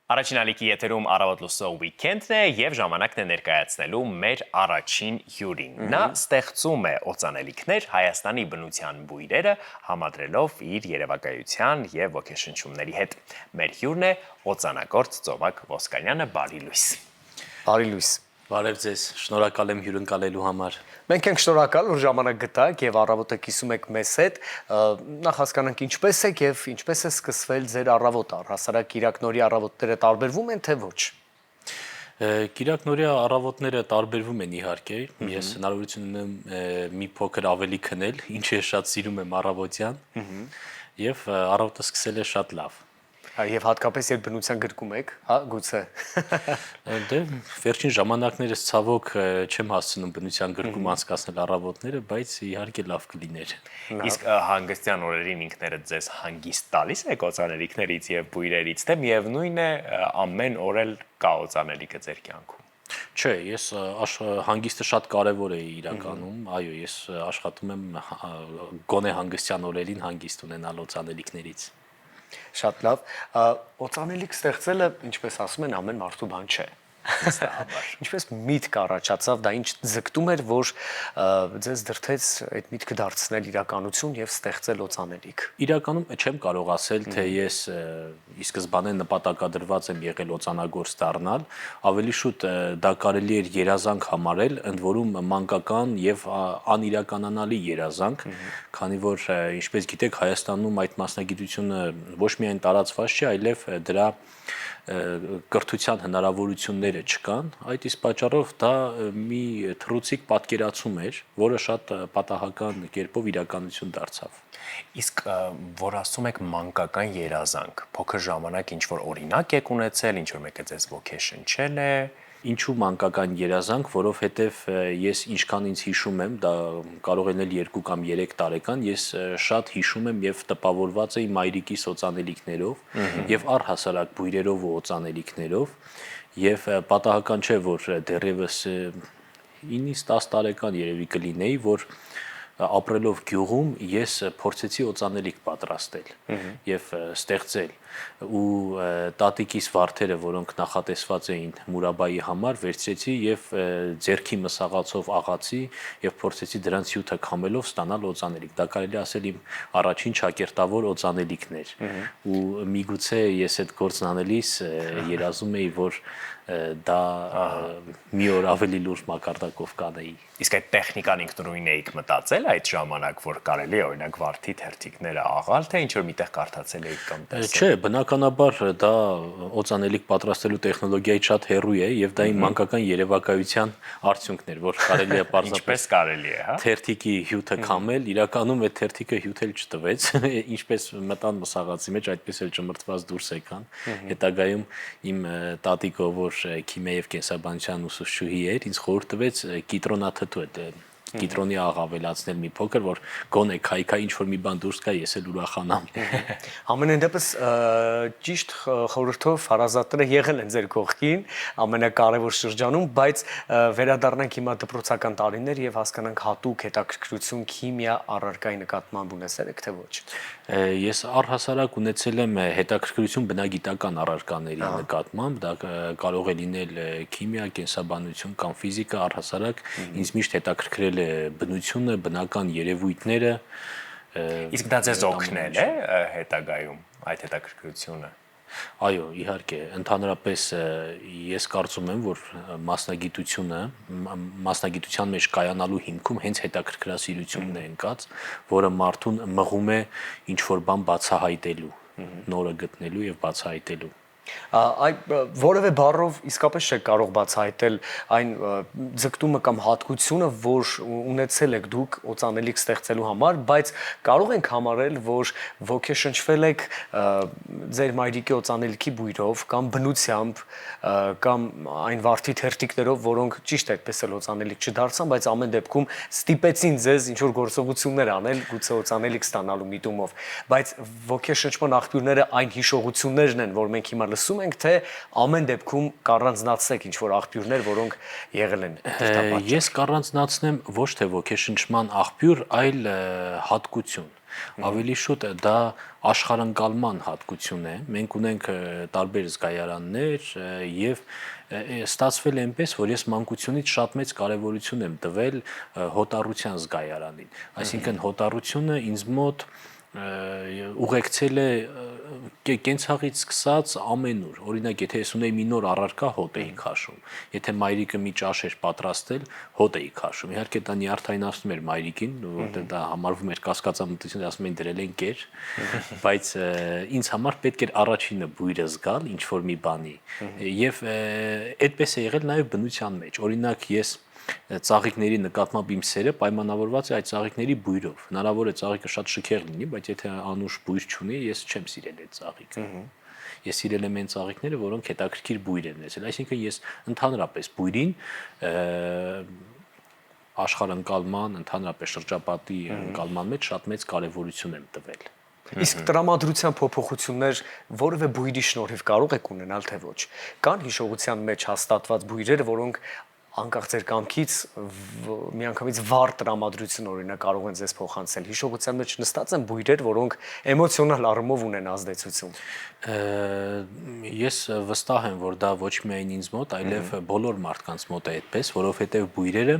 Առաջին ալիքի եթերում առավոտ լուսո weekend-ն է եւ ժամանակն է ներկայացնելու մեր առաջին հյուրին։ Նա ստեղծում է օծանելիքներ Հայաստանի բնության բույրերը համադրելով իր երևակայության եւ ոգեշնչումների հետ։ Մեր հյուրն է օծանագործ Ծովակ Ոսկանյանը, բարի լույս։ Բարի լույս։ Բարև ձեզ, շնորհակալ եմ հյուրընկալելու համար։ Մենք ենք շնորհակալ, որ ժամանակ գտաք եւ առավոտը կիսում եք մեզ հետ։ Նախ հասկանանք ինչպես եք եւ ինչպես է սկսվել ձեր առավոտը։ Առհասարակ Կիրակնորի առավոտները տարբերվում են թե ոչ։ Կիրակնորի առավոտները տարբերվում են իհարկե։ Ես հնարավորություն ունեմ մի փոքր ավելի քնել, ինչը շատ սիրում եմ առավոտյան։ Եվ առավոտը սկսել է շատ լավ։ Եվ հատկապես երբ բնության գրկում եք, հա, գուցե։ Դե վերջին ժամանակներս ցավոք չեմ հասցնում բնության գրկում անցկացնել առավոտները, բայց իհարկե լավ կլիներ։ Իսկ հանգստյան օրերին ինքներդ ձեզ հանգիստ տալիս եք օծանելիքներից եւ բույրերից, թե միևնույն է ամեն օր էլ կա օծանելիքը ձեր կյանքում։ Չէ, ես հանգիստը շատ կարևոր է իրականում, այո, ես աշխատում եմ գոնե հանգստյան օրերին հանգիստ ունենալ օծանելիքներից։ Շատ լավ։ Օծանելիք ստեղծելը, ինչպես ասում են, ամեն մարդու բան չէ։ Ինչպես միտք առաջացավ, դա ինչ ձգտում էր, որ ձեզ դրդեց այդ միտքը դարձնել իրականություն եւ ստեղծել օծանելիք։ Իրականում չեմ կարող ասել, թե ես ի սկզբանե նպատակադրված եմ եղել օծանագործ դառնալ, ավելի շուտ դա կարելի էր երազանք համարել, ընդ որում մանկական եւ անիրականանալի երազանք, քանի որ ինչպես գիտեք, Հայաստանում այդ մասնագիտությունը ոչ միայն տարածված չէ, այլև դրա կրթության հնարավորությունները չկան, այդ իսկ պատճառով դա մի թռուցիկ պատկերացում էր, որը շատ պատահական կերպով իրականություն դարձավ։ Իսկ որ ասում եք մանկական երազանք, փոքր ժամանակ ինչ որ օրինակ եք ունեցել, ինչ որ մեկը ձեզ ոգեշնչել է։ Ինչու մանկական երազանք, որովհետև ես ինչքան ինձ հիշում եմ, դա կարող է լինել 2 կամ 3 տարեկան, ես շատ հիշում եմ եւ տպավորված էի մայրիկիս օծանելիքներով եւ առհասարակ բույրերով ու օծանելիքներով եւ պատահական չէ, որ դեռևս 9-ից 10 տարեկան երևի կլինեի, որ ապրելով գյուղում ես փորձեցի օծանելիք պատրաստել եւ ստեղծել ու տատիկիս վարդերը, որոնք նախատեսված էին Մուրաբայի համար, վերցրեցի եւ ձերքի մսաղացով աղացի եւ փորձեցի դրանց հյութը քամելով ստանալ օծանելիք։ Դա կարելի ասել իմ առաջին ճակերտավոր օծանելիքն էր ու միգուցե ես այդ գործն անելիս երազում էի, որ դա մի օր ավելի լուրջ մակարդակով կանեի։ Իսկ այդ տեխնիկան ինքնուրույն էիք մտածել այդ ժամանակ, որ կարելի է օրինակ վարդի թերթիկները աղալ, թե ինչ որ միտեղ կարդացել էիք կամ տեսել։ Չէ, բնականաբար դա օծանելիք պատրաստելու տեխնոլոգիայից շատ հեռու է եւ դա իմ մանկական երևակայության արդյունքն էր, որ կարելի է Ինչպես կարելի է, հա։ թերթիկի հյութը քամել, իրականում այդ թերթիկը հյութել չտվեց, ինչպես մտան մսաղացի մեջ, այդպես էլ ճմրթված դուրս եկան։ Հետագայում իմ տատիկը, որ քիմիա եւ կենսաբանության ուսուցչուհի էր, ինձ խորհուրդ տվեց կիտրոնաթթու կիտրոնի աղ ավելացնել մի փոքր, որ գոնե քայքա ինչ որ մի բան դուրս գա, ես էլ ուրախանամ։ Ամենայն դեպս ճիշտ խորհրդով հարազատները եղել են ձեր կողքին ամենակարևոր շրջանում, բայց վերադառնանք հիմա դպրոցական տարիներ եւ հասկանանք հատուկ հետաքրքրություն քիմիա առարկայի նկատմամբ ունեցել եք թե ոչ։ Ես առհասարակ ունեցել եմ հետաքրքրություն բնագիտական առարկաների նկատմամբ, դա կարող է լինել քիմիա, կենսաբանություն կամ ֆիզիկա, առհասարակ ինձ միշտ հետաքրքրել է բնությունը, բնական երևույթները։ Իսկ դա ձեզ օգնել է հետագայում այդ հետաքրքրությունը։ Այո, իհարկե, ընդհանրապես ես կարծում եմ, որ մասնագիտության մեջ կայանալու հիմքում հենց հետաքրքրասիրությունն է ընկած, որը մարդուն մղում է ինչ-որ բան բացահայտելու, նորը գտնելու եւ բացահայտելու։ Որևէ բառով իսկապես չեք կարող բացահայտել այն ձգտումը կամ հատկությունը, որ ունեցել եք դուք օծանելիք ստեղծելու համար, բայց կարող ենք համարել, որ ոգեշնչվել եք ձեր մայրիկի օծանելիքի բույրով կամ բնությամբ կամ այն վարդի թերթիկներով, որոնք ճիշտ այդպես էլ օծանելիք չդարձան, բայց ամեն դեպքում ստիպեցին ձեզ ինչ որ գործողություններ անել, գուցե օծանելիք ստանալու միտումով, բայց ոգեշնչման աղբյուրները այն հիշողություններն են, որ մենք հիմա լսում ենք, թե ամեն դեպքում կառանձնացնեք ինչ որ աղբյուրներ, որոնք եղել են դրդապատճառ։ Ես կառանձնացնեմ ոչ թե ոգեշնչման աղբյուր, այլ հատկություն։ Ավելի շուտ դա աշխարհընկալման հատկություն է։ Մենք ունենք տարբեր զգայարաններ եւ ստացվել է այնպես, որ ես մանկությունից շատ մեծ կարևորություն եմ տվել հոտառության զգայարանին։ Այսինքն հոտառությունը ինձ մոտ ուղեկցել է կենցաղից սկսած ամենուր։ Օրինակ, եթե ես ունեի մի նոր առարկա, հոտ էի քաշում։ Եթե մայրիկը մի ճաշ էր պատրաստել, հոտ էի քաշում։ Իհարկե դա նյարդայնացնում էր մայրիկին, որտեղ դա համարվում էր կասկածամտություն, ասում էին դրել են կեր, բայց ինձ համար պետք էր առաջինը բույրը զգալ ինչ որ մի բանի։ Եվ այդպես է եղել նաև բնության մեջ։ Օրինակ, ես ծաղիկների նկատմամբ իմ սերը պայմանավորված է այդ ծաղիկների բույրով։ Հնարավոր է ծաղիկը շատ շքեղ լինի, բայց եթե անուշ բույր չունի, ես չեմ սիրել այդ ծաղիկը։ Ես սիրել եմ այն ծաղիկները, որոնք հետաքրքիր բույր են ունեցել։ Այսինքն ես ընդհանրապես բույրին աշխարհընկալման, ընդհանրապես շրջապատի ընկալման մեջ շատ մեծ կարևորություն եմ տվել։ Իսկ տրամադրության փոփոխություններ որևէ բույրի շնորհիվ կարող եք ունենալ թե ոչ։ Կան հիշողության մեջ հաստատված բույրեր, որոնք անկախ ձեր կամքից միանգամից վառ տրամադրություն օրինակ կարող են ձեզ փոխանցել։ Հիշողության մեջ նստած են բույրեր, որոնք էմոցիոնալ առումով ունեն ազդեցություն։ Ես վստահ եմ, որ դա ոչ միայն ինձ մոտ, այլև բոլոր մարդկանց մոտ է այդպես, որովհետև բույրերը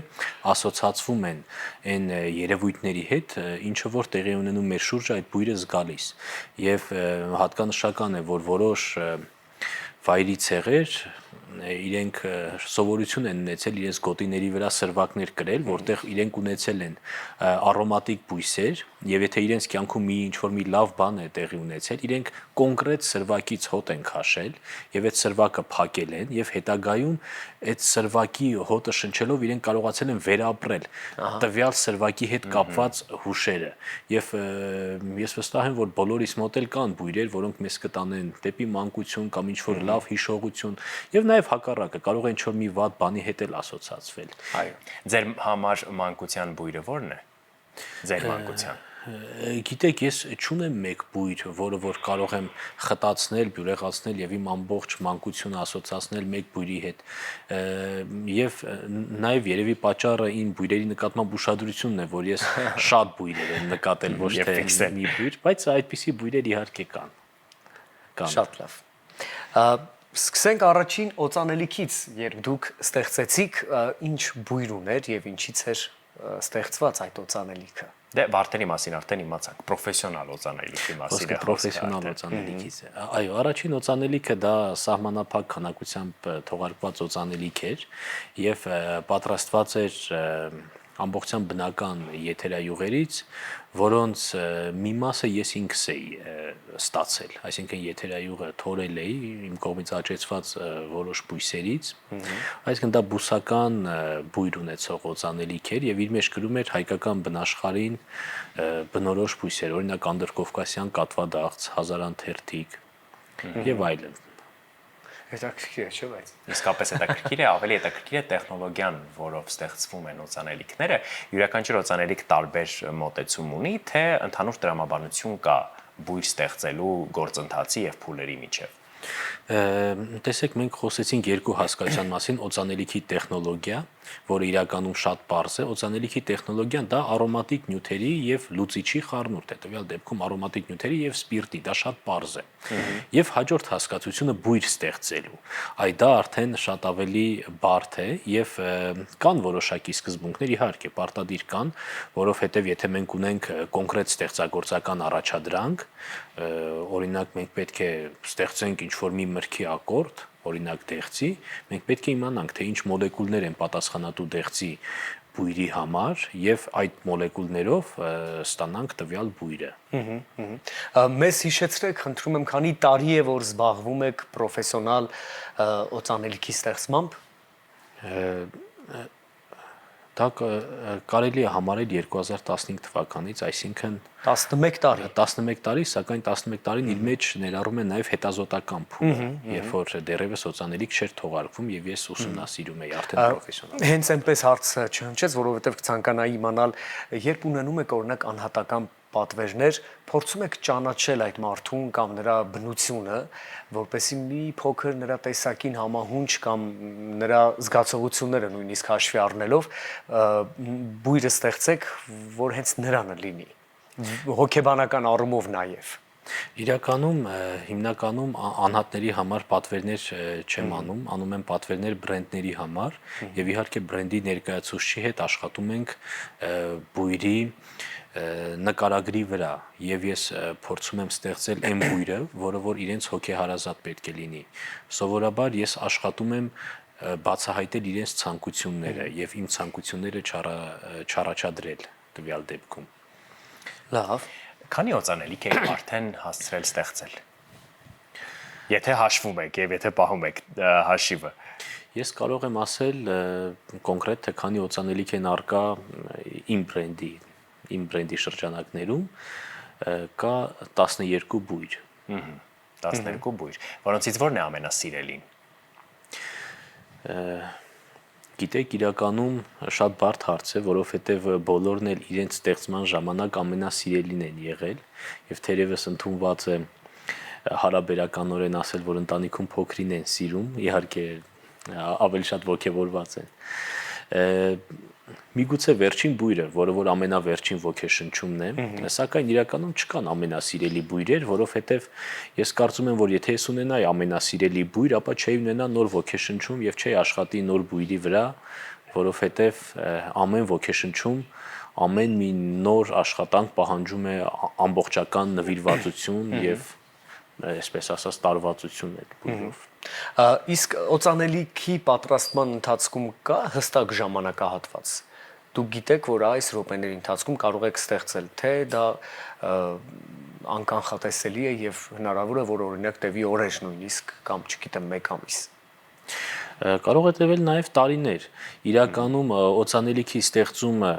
ասոցացվում են այն երևույթների հետ, ինչը որ տեղի ունենում մեր շուրջը, այդ բույրը զգալիս։ Եվ հատկանշական է, որ որոշ վայրի ցեղեր իրենք սովորություն են ունեցել իրենց գոտիների վրա սրվակներ կրել, որտեղ իրենք ունեցել են արոմատիկ բույսեր, եւ եթե իրենց կյանքում մի ինչ-որ մի լավ բան է տեղի ունեցել, իրենք կոնկրետ սրվակից հոտ են քաշել եւ այդ սրվակը փակել են եւ հետագայում այդ սրվակի հոտը շնչելով իրենք կարողացել են վերապրել տվյալ սրվակի հետ կապված հուշերը եւ ես վստահ եմ, որ բոլորիս մոտ էլ կան բույրեր, որոնք մեզ կտանեն դեպի մանկություն կամ ինչ-որ լավ հիշողություն եւ նաեւ հակառակը կարող է ինչ-որ մի վատ բանի հետ էլ ասոցացվել։ Այո։ Ձեր համար մանկության բույրը ո՞րն է։ Ձեր մանկության։ Գիտեք, ես չունեմ մեկ բույր, որը որ կարող եմ խտացնել, բյուրեղացնել եւ իմ ամբողջ մանկությունը ասոցացնել մեկ բույրի հետ։ Եվ նաեւ երևի պատճառը ին բույրերի նկատմամբ ուշադրությունն է, որ ես շատ բույրեր եմ նկատել, ոչ թե մի բույր, բայց այդպիսի բույրեր իհարկե կան։ Շատ լավ։ Սկսենք առաջին օծանելիքից, երբ դուք ստեղծեցիք, ինչ բույր ուներ եւ ինչից էր ստեղծված այդ օծանելիքը։ Դե Վարդենի մասին արդեն իմացանք, պրոֆեսիոնալ օծանելիքի մասին է պրոֆեսիոնալ օծանելիքից է։ Այո, առաջին օծանելիքը դա սահմանափակ քանակությամբ թողարկված օծանելիք էր եւ պատրաստված էր ամբողջությամբ բնական եթերայուղերից, որոնց մի մասը ես ինքս էի ստացել, այսինքն եթերայուղը թորել էի իմ կողմից աճեցված որոշ բույսերից, այսինքն դա բուսական բույր ունեցող օծանելիք էր եւ իր մեջ գրում էր հայկական բնաշխարհին բնորոշ բույսեր, օրինակ անդրկովկասյան կատվադաղց, հազարանթերթիկ եւ այլն։ Հետաքրքիր է, չէ՞ բայց։ Իսկապես հետաքրքիր է, ավելի հետաքրքիր է տեխնոլոգիան, որով ստեղծվում են օծանելիքները։ Յուրաքանչյուր օծանելիք տարբեր մոտեցում ունի, թե ընդհանուր տրամաբանություն կա բույր ստեղծելու գործընթացի եւ փուլերի միջև։ Տեսեք, մենք խոսեցինք երկու հասկացության մասին՝ օծանելիքի տեխնոլոգիա, որը իրականում շատ պարզ է։ Օծանելիքի տեխնոլոգիան դա արոմատիկ նյութերի եւ լուծիչի խառնուրդ է, տվյալ դեպքում արոմատիկ նյութերի եւ սպիրտի, դա շատ պարզ է։ Եվ հաջորդ հասկացությունը բույր ստեղծելու։ Այդ դա արդեն շատ ավելի բարդ է եւ կան որոշակի սկզբունքներ, իհարկե, պարտադիր կան, որովհետեւ եթե մենք ունենք կոնկրետ ստեղծագործական առաջադրանք, օրինակ մենք պետք է ստեղծենք ինչ-որ մի մրգի ակորդ, օրինակ դեղցի, մենք պետք է իմանանք, թե ինչ մոլեկուլներ են պատասխանատու դեղցի բույրի համար եւ այդ մոլեկուլներով ստանանք տվյալ բույրը։ Մեզ հիշեցրեք, խնդրում եմ, քանի տարի է որ զբաղվում եք պրոֆեսիոնալ օծանելիքի ստեղծմամբ։ Դա կարելի է համարել 2015 թվականից, այսինքն 11 տարի։ 11 տարի, սակայն 11 տարին իր մեջ ներառում է նաև հետազոտական փուլը, երբ որ դեռևս օծանելիք չէր թողարկվում եւ ես ուսումնասիրում էի արդեն պրոֆեսիոնալ։ Հենց այնպես հարցը չհնչեց, որովհետեւ կցանկանայի իմանալ, երբ ունենում եք օրինակ անհատական պատվերներ, փորձում եք ճանաչել այդ մարդուն կամ նրա բնությունը, որպեսզի մի փոքր նրա տեսակին համահունչ կամ նրա զգացողությունները նույնիսկ հաշվի առնելով բույրը ստեղծեք, որ հենց նրանը լինի։ հոգեբանական առումով նաև։ Իրականում հիմնականում անհատների համար պատվերներ չեմ անում եմ պատվերներ բրենդների համար եւ իհարկե բրենդի ներկայացուցչի հետ աշխատում ենք բույրի նկարագրի վրա եւ ես փորձում եմ ստեղծել այն բույրը, որը որ իրենց հոգեհարազատ պետք է լինի։ Սովորաբար ես աշխատում եմ բացահայտել իրենց ցանկությունները եւ իմ ցանկությունները չառաջադրել տվյալ դեպքում։ Լավ։ Քանի օծանելիք եք արդեն հասցրել ստեղծել։ Եթե հաշվում եք եւ եթե պահում եք հաշիվը։ Ես կարող եմ ասել կոնկրետ թե քանի օծանելիք են արկա իմ բրենդի շրջանակներում կա 12 բույր։ 12 բույր, որոնցից որն է ամենասիրելին։ Գիտեք, իրականում շատ բարդ հարց է, որովհետև բոլորն էլ իրենց ստեղծման ժամանակ ամենասիրելին են եղել եւ թերևս ընդունված է հարաբերականորեն ասել, որ ընտանիքում փոքրին են սիրում, իհարկե ավելի շատ ոգևորված են։ Միգուցե վերջին բույրը, որը որ ամենավերջին ոգեշնչումն է, սակայն իրականում չկան ամենասիրելի բույրեր, որովհետև ես կարծում եմ, որ եթե ես ունենայի ամենասիրելի բույր, ապա չէի ունենա նոր ոգեշնչում եւ չէի աշխատի նոր բույրի վրա, որովհետև ամեն ոգեշնչում, ամեն մի նոր աշխատանք պահանջում է ամբողջական նվիրվածություն եւ այսպես ասած տարվածություն այդ բույրով։ Իսկ օծանելիքի պատրաստման ընթացքում կա հստակ ժամանակահատված։ Դուք գիտեք, որ այս րոպեների ընթացքում կարող եք ստեղծել, թե դա անկանխատեսելի է եւ հնարավոր է, որ օրինակ տևի օրեր նույնիսկ կամ չգիտեմ 1 ամիս։ Կարող է տևել նաև տարիներ։ Իրականում օծանելիքի ստեղծումը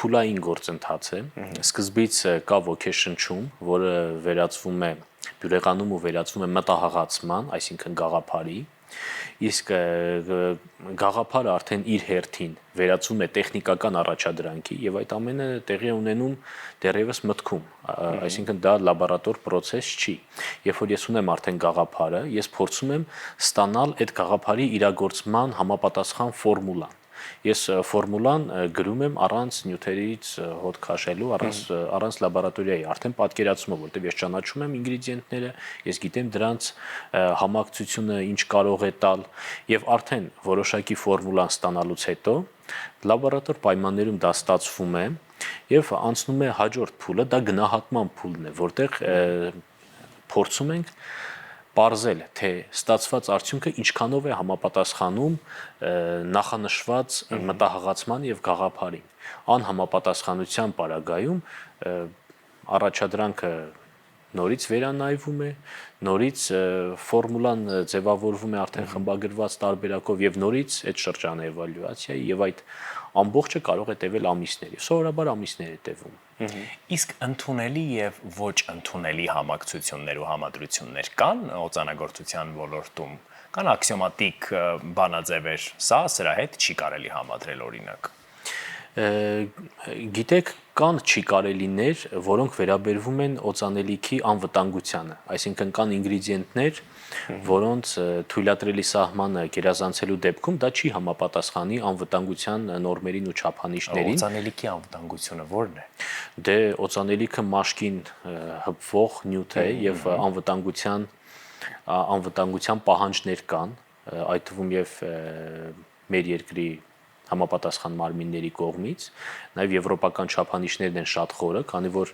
փուլային գործընթաց է։ Սկզբից կա ոգեշնչում, որը վերածվում է բյուրեղանում ու վերածվում է մտահղացման, այսինքն գաղափարի, իսկ գաղափարը արդեն իր հերթին վերածվում է տեխնիկական առաջադրանքի եւ այդ ամենը տեղի է ունենում դեռևս մտքում, այսինքն դա լաբորատոր process չի։ Երբ որ ես ունեմ արդեն գաղափարը, ես փորձում եմ ստանալ այդ գաղափարի իրագործման համապատասխան ֆորմուլան։ Ես ֆորմուլան գրում եմ առանց նյութերից հոտ քաշելու, առանց լաբորատորիայի, արդեն պատկերացումով, որտեղ ես ճանաչում եմ ինգրեդիենտները, ես գիտեմ դրանց համակցությունը ինչ կարող է տալ եւ արդեն որոշակի ֆորմուլան ստանալուց հետո լաբորատոր պայմաններում դա ստացվում է եւ անցնում է հաջորդ փուլը, դա գնահատման փուլն է, որտեղ փորձում ենք պարզել, թե ստացված արդյունքը ինչքանով է համապատասխանում նախանշված մտահղացման եւ գաղափարին։ Անհամապատասխանության պարագայում առաջադրանքը նորից վերանայվում է, նորից ֆորմուլան ձևավորվում է արդեն խմբագրված տարբերակով եւ նորից այդ շրջանը էվալյուացիայի եւ այդ ամբողջը կարող է տևել ամիսներ։ Սովորաբար ամիսներ է տևում։ Իսկ ընդունելի եւ ոչ ընդունելի համակցություններ ու համադրություններ կան օծանագործության ոլորտում, կան աքսիոմատիկ բանաձևեր, սրա հետ չի կարելի համադրել օրինակ։ Գիտեք, կան չի կարելիներ, որոնք վերաբերվում են օծանելիքի անվտանգությանը, այսինքն կան ինգրեդիենտներ, որոնց թույլատրելի սահմանը գերազանցելու դեպքում դա չի համապատասխանի անվտանգության նորմերին ու չափանիշներին։ Օծանելիքի անվտանգությունը ո՞րն է։ Դե օծանելիքը մաշկին հպվող նյութ է եւ անվտանգության պահանջներ կան, այդ թվում եւ մեր երկրի համապատասխան մարմինների կողմից, նաև եվրոպական չափանիշներն են շատ խորը, քանի որ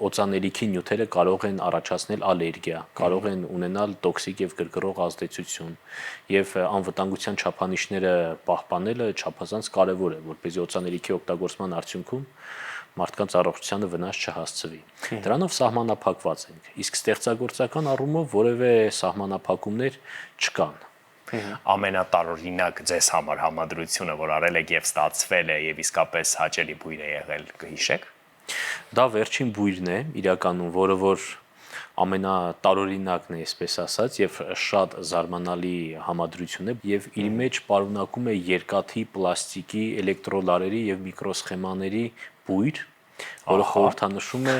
օծանելիքի նյութերը կարող են առաջացնել ալերգիա, կարող են ունենալ տոքսիկ եւ գրգռող ազդեցություն, եւ անվտանգության չափանիշները պահպանելը չափազանց կարեւոր է, որպեսզի օծանելիքի օգտագործման արդյունքում մարդկանց առողջությանը վնաս չհասցվի։ Դրանով սահմանափակված ենք, իսկ ստեղծագործական առումով որևէ սահմանափակումներ չկան։ Ամենատարօրինակ ձեզ համար համադրությունը, որ արել եք եւ ստացվել է եւ իսկապես հաճելի բույր է եղել, կհիշեք։ Դա վերջին բույրն է, իրականում, որը որ ամենատարօրինակն է, այսպես ասած, եւ շատ զարմանալի համադրություն է եւ իր մեջ պարունակում է երկաթի, պլաստիկի, էլեկտրոլարերի եւ միկրոսխեմաների բույր, որը խորհրդանշում է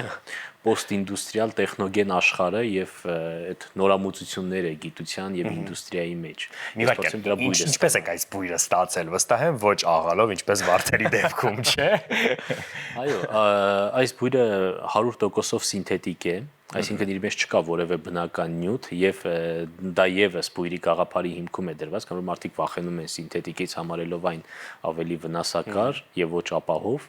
post-industrial տեխնոգեն աշխարհը եւ այդ նորամուծությունները գիտության եւ ինդուստրիայի մեջ։ Ինչպես է այս բույրը ստացել, վստահ եմ ոչ աղալով, ինչպես վարդերի դեպքում, չէ։ Այո, այս բույրը 100%-ով սինթետիկ է, այսինքն իր մեջ չկա որևէ բնական նյութ եւ դա եւս բույրի գաղափարի հիմքում է դրված, քանի որ մարդիկ վախենում են սինթետիկից համարելով այն ավելի վնասակար եւ ոչ ապահով։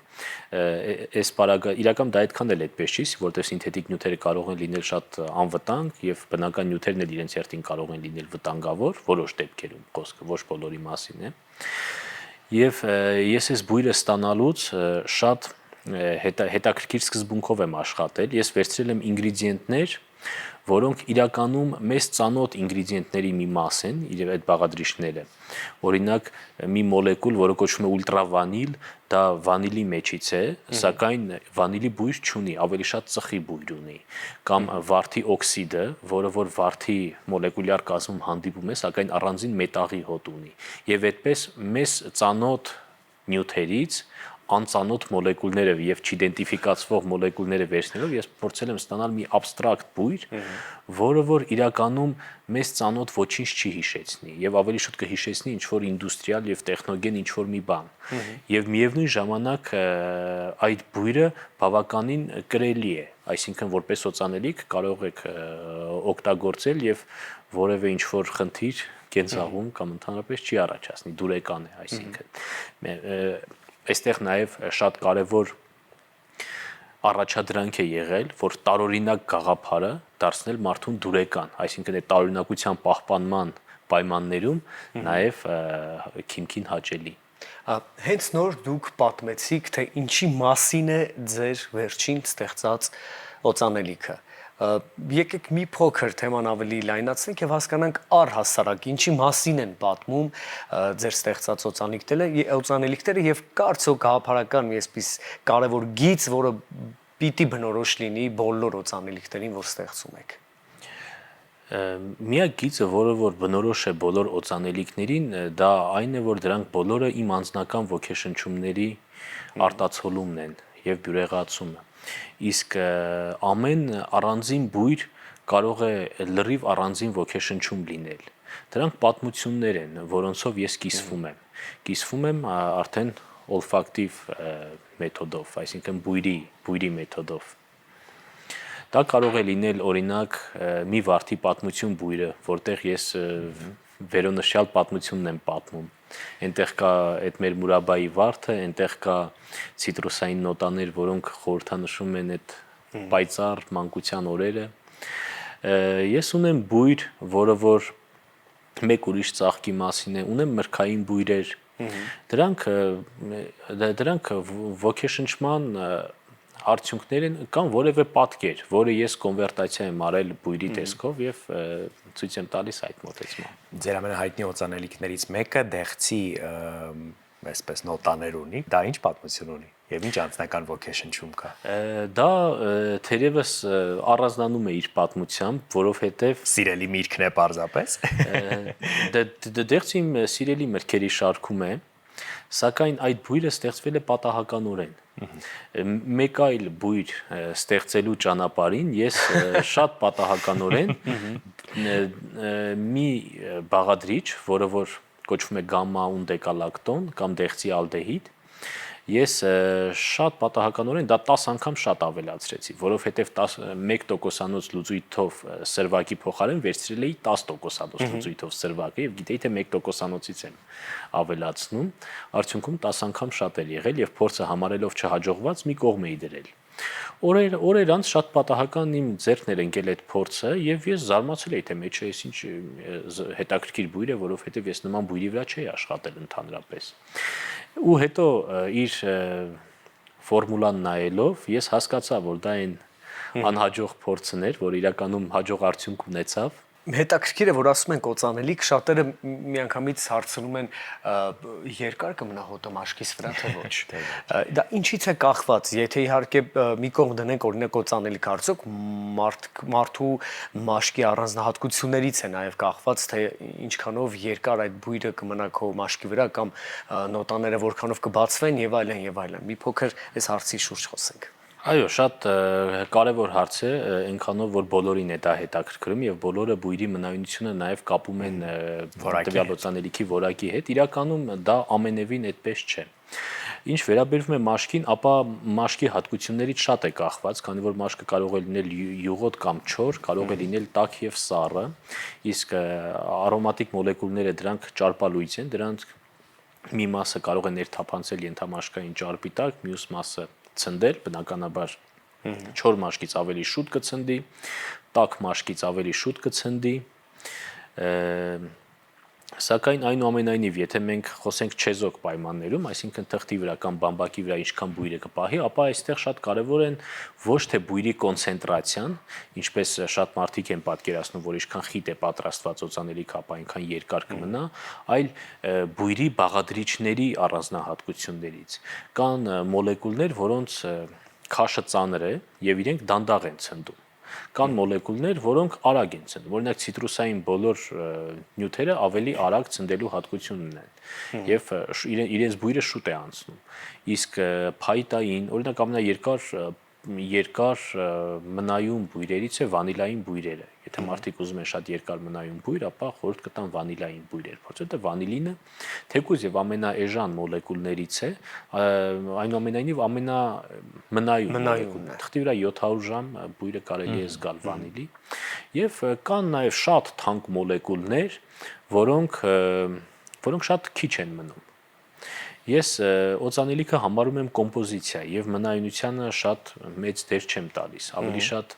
Այս բարագը իրական դա այդքան էլ այդպես չի, որտեղ սինթետիկ նյութերը կարող են լինել շատ անվտանգ եւ բնական նյութերն էլ իրենց երթին կարող են լինել վտանգավոր, որոշ դեպքերում խոսքը ոչ բոլորի մասին է։ Եվ ես այս բույրը ստանալուց շատ հետաքրքիր սկզբունքով եմ աշխատել, ես վերցրել եմ ինգրեդիենտներ, որոնք իրականում մեզ ծանոթ ինգրեդիենտների մի մաս են, իր այդ բաղադրիչները։ Օրինակ մի մոլեկուլ, որը կոչվում է ուլտրավանիլ, դա վանիլի մեջից է, սակայն վանիլի բույր չունի, ավելի շատ ծխի բույր ունի, կամ վարդի օքսիդը, որը որ վարդի մոլեկուլյար կազմում հանդիպում է, սակայն առանձին մետաղի հոտ ունի։ Եվ այդպես մեզ ծանոթ նյութերից անծանոթ մոլեկուլները եւ չիդենտիֆիկացվող մոլեկուլները վերցնելով ես փորձել եմ ստանալ մի абստրակտ բույր, որը որ իրականում մեզ ծանոթ ոչինչ չի հիշեցնի եւ ավելի շուտ կհիշեցնի ինչ որ ինդուստրիալ եւ տեխնոգեն ինչ որ մի բան։ Եվ միևնույն ժամանակ այդ բույրը բավականին կրելի է, այսինքն որպես օծանելիք կարող եք օգտագործել եւ որևէ ինչ որ խնդիր կենցաղում կամ ընդհանրապես չի առաջացնի, դուրեկան է, այսինքն այստեղ նաև շատ կարևոր առաջադրանք է եղել, որ տարօրինակ գաղափարը դարձնել մարդուն դուրեկան, այսինքն այդ տարօրինակության պահպանման պայմաններում նաև քիմքին հաճելի։ Հենց նոր դուք պատմեցիք, թե ինչի մասին է ձեր վերջին ստեղծած օծանելիքը։ Եկեք մի փոքր թեման ավելի լայնացնենք եւ հասկանանք առհասարակ ինչի մասին են պատմում ձեր ստեղծած օծանելիքները եւ կարծո գաղափարական մի այսպես կարևոր գիծ, որը պիտի բնորոշ լինի բոլոր օծանելիքներին, որ ստեղծում եք։ Միակ գիծը, որը որ բնորոշ է բոլոր օծանելիքներին, դա այն է, որ դրանք բոլորը իմ անձնական ոգեշնչումների արտացոլումն են եւ բյուրեղացումը։ Իսկ ամեն առանձին բույր կարող է լրիվ առանձին ոգեշնչում լինել։ Դրանք պատմություններ են, որոնցով ես կիսվում եմ արդեն olfactive մեթոդով, այսինքն բույրի մեթոդով։ Դա կարող է լինել օրինակ մի վարդի պատմություն բույրը, որտեղ ես վերոնշյալ պատմությունն եմ պատմում։ Այնտեղ կա այդ մեր մուրաբայի վարդը, այնտեղ կա ցիտրուսային նոտաներ, որոնք խորհրդանշում են այդ պայծառ մանկության օրերը։ Ես ունեմ բույր, որը որ մեկ ուրիշ ծաղկի մասին է, ունեմ մրգային բույրեր։ Դրանք ոգեշնչման արդյունքներ են կամ որևէ պատկեր, որը ես կոնվերտացիա եմ արել բույրի տեսքով եւ ցույց եմ տալիս այդ մոտեցմամբ։ Ձեր ամենահայտնի օծանելիքներից մեկը դեղցի այսպես նոտաներ ունի, դա ինչ պատմություն ունի եւ ինչ անձնական ոգեշնչում կա։ Դա թերևս առանձնանում է իր պատմությամբ, որովհետեւ սիրելի միրգն է պարզապես։ Դեղցի իմ սիրելի մրգերի շարքում է, սակայն այդ բույրը ստեղծվել է պատահականորեն։ Մեկ այլ բույր ստեղծելու ճանապարհին ես շատ պատահականորեն մի բաղադրիչ, որը որ կոչվում է գամմա ունդեկալակտոն կամ դեղցի ալդեհիդ, ես շատ պատահականորեն դա 10 անգամ շատ ավելացրեցի, որովհետև 1% լուծույթով սրվակի փոխարեն վերցրել էի 10% լուծույթով սրվակը եւ գիտեի թե 1%-ից եմ ավելացնում, արդյունքում 10 անգամ շատ էր եղել եւ փորձը համարելով չհաջողված մի կողմ էի դրել։ Օրեր անց շատ պատահական իմ ձեռքն էր ընկել այդ փորձը եւ ես զարմացել էի թե մեջը էս ինչ հետաքրքիր բույր է, որովհետեւ ես նման բույրի վրա չէի աշխատել ընդհանրապես։ Ու հետո իր ֆորմուլան նայելով ես հասկացա, որ դա այն անհաջող փորձն էր, որ իրականում հաջող արդյունք ունեցավ։ Հետաքրքիր է, որ ասում են օծանելիք, շատերը միանգամից հարցնում են երկար կմնա հոտը մաշկիս վրա թե ոչ։ Դա ինչից է կախված, եթե իհարկե մի կողմ դնենք օրինակ օծանելիք արդյոք մարդու մաշկի առանձնահատկություններից է նաև կախված, թե ինչքանով երկար այդ բույրը կմնա քո մաշկի վրա կամ նոտաները որքանով կբացվեն եւ այլն եւ այլն։ Մի փոքր այս հարցի շուրջ խոսենք։ Այո, շատ կարևոր հարց է, այնքանով որ բոլորին է դա հետաքրքրում եւ բոլորը բույրի մնայունությունը նաեւ կապում են տվյալ օծանելիքի որակի հետ։ Իրականում դա ամենևին այդպես չէ։ Ինչ վերաբերվում է մաշկին, ապա մաշկի հատկություններից շատ է կախված, քանի որ մաշկը կարող է լինել յուղոտ կամ չոր, կարող է լինել տաք եւ սառը, իսկ արոմատիկ մոլեկուլները դրանք ճարպալույծ են, դրանք մի մասը կարող է ներթափանցել ենթամաշկային ճարպի տակ, մյուս մասը ցնդել, բնականաբար չոր մաշկից ավելի շուտ կցնդի, տաք մաշկից ավելի շուտ կցնդի, սակայն այնուամենայնիվ, եթե մենք խոսենք չեզոք պայմաններում, այսինքն թղթի վրա կամ բամբակի վրա ինչքան բույրը կպահի, ապա այստեղ շատ կարևոր են ոչ թե բույրի կոնցենտրացիան, ինչպես շատ մարդիկ են պատկերացնում, որ ինչքան խիտ է պատրաստված օծանելիք, ապա այնքան երկար կմնա, այլ բույրի բաղադրիչների առանձնահատկություններից։ Կան մոլեկուլներ, որոնց քաշը ծանր է եւ իրենք դանդաղ են ցնդում։ Կան մոլեկուլներ, որոնք արագ են ցնդում։ Օրինակ ցիտրուսային բոլոր նյութերը ավելի արագ ցնդելու հատկություն ունեն եւ իրենց բույրը շուտ է անցնում։ Իսկ փայտային, օրինակ ամենաերկար մնայուն բույրերից է վանիլային բույրերը։ Եթե մարդիկ ուզում են շատ երկար մնայուն բույր, ապա խորհուրդ կտամ վանիլային բույրեր, որովհետեւ վանիլինը թեկուզ եւ ամենաէժան մոլեկուլներից է, այնուամենայնիվ ամենամնայուն մոլեկուլն է։ Թղթի վրա 700 ժամ բույրը կարելի է զգալ վանիլի եւ կան նաեւ շատ թանկ մոլեկուլներ, որոնք շատ քիչ են մնում։ Ես օծանելիքը համարում եմ կոմպոզիցիա եւ մնայունությանը շատ մեծ դեր չեմ տալիս, ավելի շատ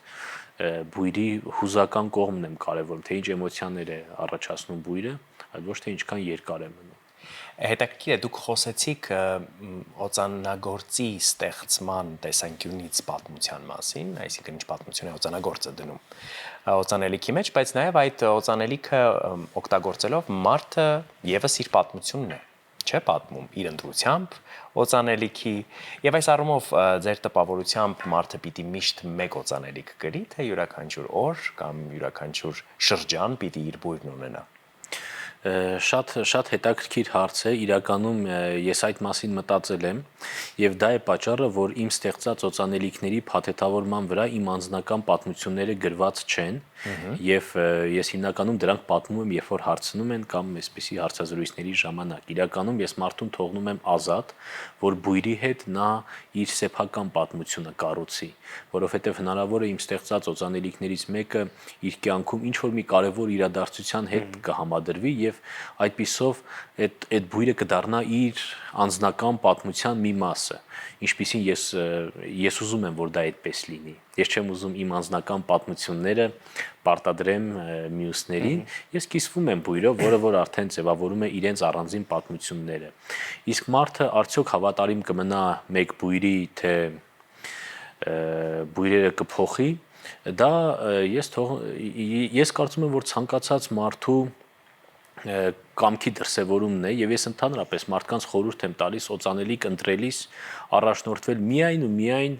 բույրի հուզական կողմն եմ կարևորում, թե ինչ էմոցիաներ է առաջացնում բույրը, այլ ոչ թե ինչքան երկար է մնում։ Հետաքրքիր է, դուք խոսեցիք օծանագործի ստեղծման տեսանկյունից պատմության մասին, այսինքն ինչ պատմություն է օծանագործը դնում օծանելիքի մեջ, բայց նաև այդ օծանելիքը օգտագործելով մարդը եւս իր պատմությունն է, չէ՞ պատմում իր ընտրությամբ օծանելիքի եւ այս առումով ձեր տպավորությամբ մարդը պիտի միշտ մեկ օծանելիք կրի, թե յուրաքանչյուր օր կամ յուրաքանչյուր շրջան պիտի իր բույրն ունենա։ Շատ հետաքրքիր հարց է, իրականում ես այդ մասին մտածել եմ եւ դա է պատճառը, որ իմ ստեղծած օծանելիքների փաթեթավորման վրա իմ անձնական պատմությունները գրված չեն եւ ես հիմնականում դրանք պատմում եմ, երբ որ հարցնում են կամ այսպիսի հարցազրույցների ժամանակ։ Իրականում ես մարդուն թողնում եմ ազատ, որ բույրի հետ նա իր սեփական պատմությունը կառուցի, որովհետեւ հնարավոր է իմ ստեղծած օծանելիքներից մեկը իր կյանքում ինչ որ մի կարևոր իրադարձության հետ կհամադրվի եւ այդպիսով այդ բույրը կդառնա իր անձնական պատմության մի մասը, ինչպիսին ես ուզում եմ, որ դա այդպես լինի։ Ես չեմ ուզում իմ անձնական պատմությունները պարտադրեմ մյուսներին, ես կիսվում եմ բույրով, որը որ արդեն ձևավորում է իրենց առանձին պատմությունները։ Իսկ մարդը արդյոք հավատարիմ կմնա մեկ բույրի, թե բույրերը կփոխի, դա ես կարծում եմ, որ ցանկացած մարդու կամքի դրսևորումն է եւ ես ընդհանրապես մարդկանց խորհուրդ եմ տալիս օծանելիք ընտրելիս առաջնորդվել միայն ու միայն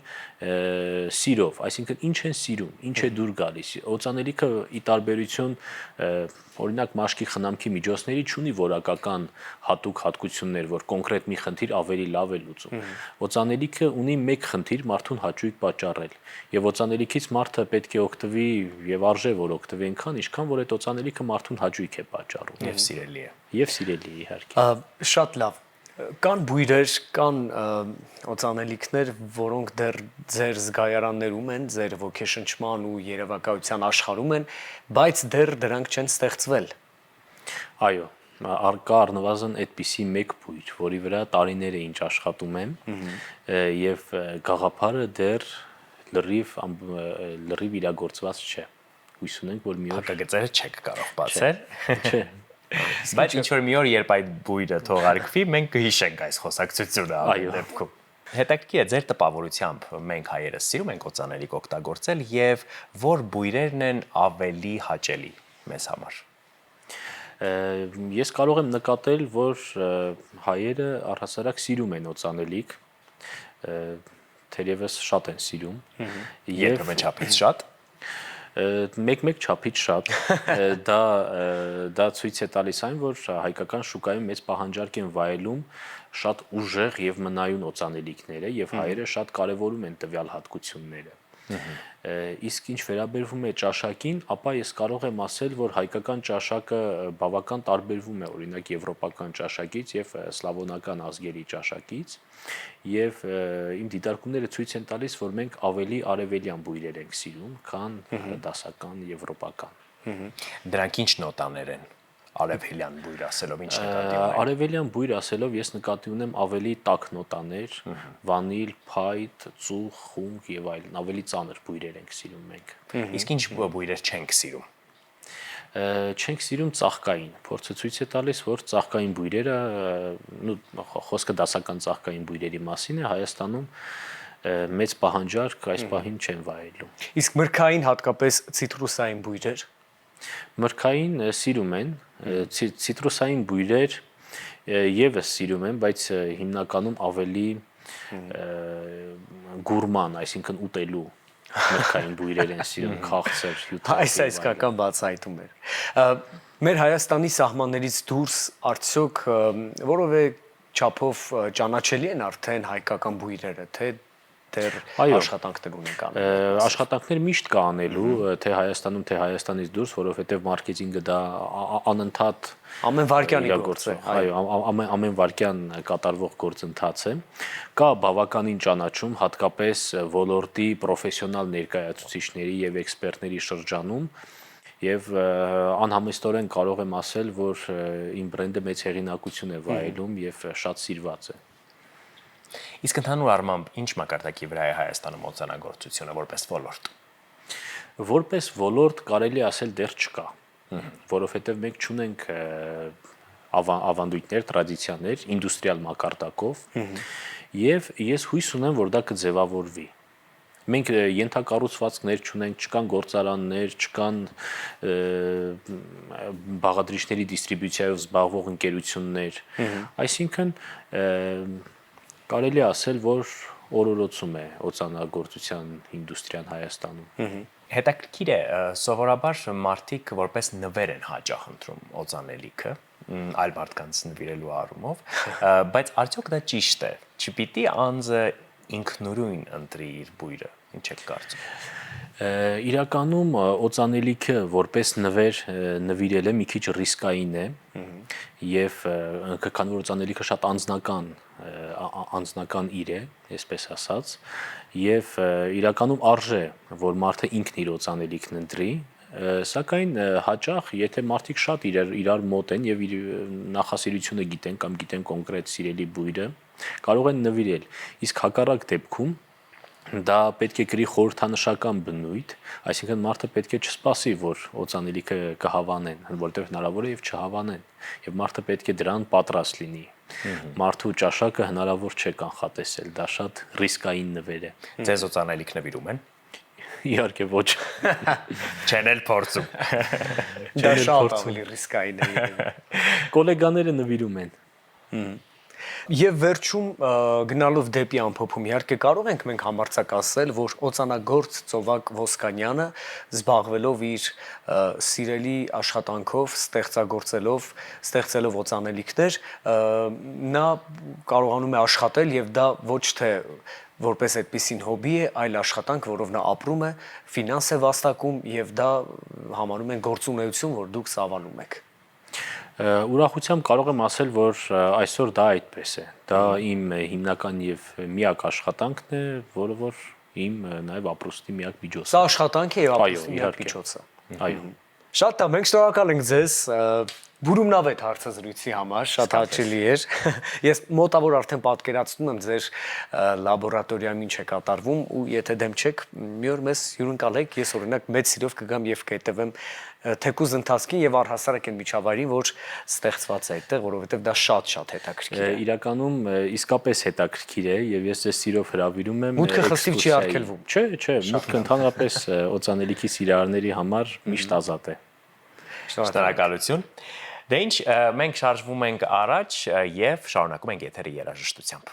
սիրով, այսինքն ինչ են սիրում, ինչ է դուր գալիս։ Օծանելիքը ի տարբերություն օրինակ մաշկի խնամքի միջոցների չունի որակական հատուկ հատկություններ, որ կոնկրետ մի խնդիր ավելի լավ է լուծում։ Օծանելիքը ունի մեկ խնդիր մարդուն հաճույք պատճառել եւ օծանելիքից մարդը պետք է օգտվի եւ արժե որ օգտվի այնքան, ինչքան որ այդ օծանելիքը մարդուն հաճույք է պատճառում եւ սիրելի է։ Եվ սիրելի է իհարկե։ Շատ լավ։ Կան բույրեր, կան օծանելիքներ, որոնք դեռ ձեր զգայարաններում են, ձեր ոգեշնչման ու երևակայության աշխարհում են, բայց դեռ դրանք չեն ստեղծվել։ Այո, կա առնվազն այդպիսի մեկ բույր, որի վրա տարիներ է ինչ աշխատում եմ, եւ գաղափարը դեռ լրիվ իրագործված չէ։ Հույս ունենք, որ մի օր Հակագծերը չեք կարող բացել։ Չէ։ Բայց ինչ որ մի օր, երբ այդ բույրը թողարկվի, մենք կհիշենք այս խոսակցությունը այդ դեպքում։ Հետաքրքիր է ձեր տպավորությամբ մենք հայերս սիրում ենք օծանելիք օգտագործել եւ որ բույրերն են ավելի հաճելի մեզ համար։ Ես կարող եմ նկատել, որ հայերը առհասարակ սիրում են օծանելիք, թերևս շատ են սիրում եւ չափից շատ։ Մեկ-մեկ չափից շատ դա ցույց է տալիս այն, որ հայկական շուկայում մեծ պահանջարկ են վայելում շատ ուժեղ եւ մնայուն օծանելիքները եւ հայերը շատ կարեւորում են տվյալ հատկությունները։ Իսկ ինչ վերաբերվում է ճաշակին, ապա ես կարող եմ ասել, որ հայկական ճաշակը բավական տարբերվում է օրինակ եվրոպական ճաշակից եւ սլավոնական ազգերի ճաշակից եւ իմ դիտարկումները ցույց են տալիս, որ մենք ավելի արևելյան բույրեր ենք սիրում, քան դասական եվրոպական։ Դրանք ինչ նոտաներ են։ Արևելյան բույր ասելով ինչ նկատի ունեք։ Արևելյան բույր ասելով ես նկատի ունեմ ավելի տաք նոտաներ, վանիլ, փայտ, ծուխ, խունգ եւ այլն, ավելի ծանր բույրեր ենք սիրում մենք։ Իսկ ինչ բույրեր չենք սիրում։ Չենք սիրում ծաղկային։ Փորձը ցույց է տալիս, որ ծաղկային բույրերը, խոսքը դասական ծաղկային բույրերի մասին է, Հայաստանում մեծ պահանջարկ այս պահին չեն վայելում։ Իսկ մրգային հատկապես ցիտրուսային բույրեր Մրգային սիրում են, ցիտրուսային բույրեր եւս սիրում են, բայց հիմնականում ավելի գուրման, այսինքն ուտելու մրգային բույրեր են սիրում, քաղցր, հյութեր։ Այս իսկական բացահայտում էր։ Մեր Հայաստանի սահմաններից դուրս արդյոք որովե չափով ճանաչելի են արդեն հայկական բույրերը, թե դեռ աշխատանքներ ունենք անելու։ Աշխատանքներ միշտ կա անելու, թե Հայաստանում, թե Հայաստանից դուրս, որովհետև մարքեթինգը դա անընդհատ ամեն վարքյանի գործ է։ Այո, ամեն վարքյան կատարվող գործընթաց է։ Կա բավականին ճանաչում, հատկապես ոլորտի պրոֆեսիոնալ ներկայացուցիչների եւ էքսպերտների շրջանում, եւ անհամեստորեն կարող եմ ասել, որ իմ բրենդը մեծ հեղինակություն է վայելում եւ շատ սիրված է։ Իսկ ընդհանուր առմամբ ինչ մակարդակի վրա է Հայաստանում օծանագործությունը որպես ոլորտ։ Որպես ոլորտ կարելի ասել դեռ չկա, որովհետև մենք չունենք ավանդույթներ, տրադիցիաներ ինդուստրիալ մակարդակով, եւ ես հույս ունեմ, որ դա կձևավորվի։ Մենք ենթակառուցվածքներ չունենք, չկան գործարաններ, չկան բաղադրիչների դիստրիբյուցիայով զբաղվող ընկերություններ, այսինքն կարելի ասել, որ օրորոցում է օծանագործության ինդուստրիան Հայաստանում։ Հետաքրքիր է, սովորաբար մարդիկ որպես նվեր են հաճախ ընտրում օծանելիքը, այլ մարդկանց նվիրելու առումով, բայց արդյոք դա ճիշտ է։ Չպիտի անձը ինքնուրույն ընտրի իր բույրը, ինչ եք կարծում։ Իրականում օծանելիքը որպես նվեր նվիրելը մի քիչ ռիսկային է եւ քանի որ օծանելիքը շատ անձնական իր է, այսպես ասած, եւ իրականում արժե, որ մարդը ինքն իր օծանելիքն ընտրի, սակայն հաճախ, եթե մարդիկ շատ իրար մոտ են եւ իր նախասիրությունը գիտեն կամ գիտեն կոնկրետ սիրելի բույրը, կարող են նվիրել, իսկ հակառակ դեպքում դա պետք է գրի խորհրդանշական բնույթ, այսինքն մարդը պետք է չսպասի, որ օծանելիքը կհավանեն, որտեղ հնարավոր է եւ չհավանեն, եւ մարդը պետք է դրան պատրաստ լինի։ Մարդու ճաշակը հնարավոր չէ կանխատեսել, դա շատ ռիսկային նվեր է։ Ձեզ օծանելիք նվիրում են։ Իհարկե ոչ։ Չեն էլ փորձում։ Դա շատ ավելի ռիսկային է։ Կոլեգաները նվիրում են։ Եվ վերջում գնալով դեպի ամփոփում, իհարկե կարող ենք մենք համարձակ ասել, որ օծանագործ Ծովակ Ոսկանյանը զբաղվելով իր սիրելի աշխատանքով, ստեղծելով օծանելիքներ, նա կարողանում է աշխատել եւ դա ոչ թե որպես այդպիսին հոբի է, այլ աշխատանք, որով նա ապրում է, ֆինանս է վաստակում եւ դա համարում են գործունեություն, որ դուք սավանում եք։ Ուրախությամբ կարող եմ ասել, որ այսօր դա այդպես է։ Դա իմ հիմնական եւ միակ աշխատանքն է, որը որ իմ նաեւ ապրուստի միակ միջոցն է։ Սա աշխատանք է եւ ապրուստի միակ միջոցը։ Այո։ Շատ լավ, մենք շնորհակալ ենք ձեզ բուրումնավետ հարցազրույցի համար, շատ հաճելի էր։ Ես մոտավոր արդեն պատկերացնում եմ ձեր լաբորատորիայում ինչ է կատարվում ու եթե դեմ չեք, մի օր մեզ հյուրընկալեք, ես օրինակ մեծ սիրով կգամ եւ կհետևեմ թեկուզ ընթացքին եւ առհասարակ այն միջավայրին, որ ստեղծված է այդտեղ, որովհետեւ դա շատ հետաքրքիր է։ Իրականում իսկապես հետաքրքիր է եւ ես ձեզ սիրով հրավիրում եմ։ Մուտքը խստիվ չի արգելվում։ Չէ, մուտքը ընդհանրապես օծանելիքի սիրահարների համար միշտ ազատ է։ Շնորհակալություն։ Դե ինչ, մենք շարժվում ենք առաջ եւ շարունակում ենք եթերը երաժշտությամբ։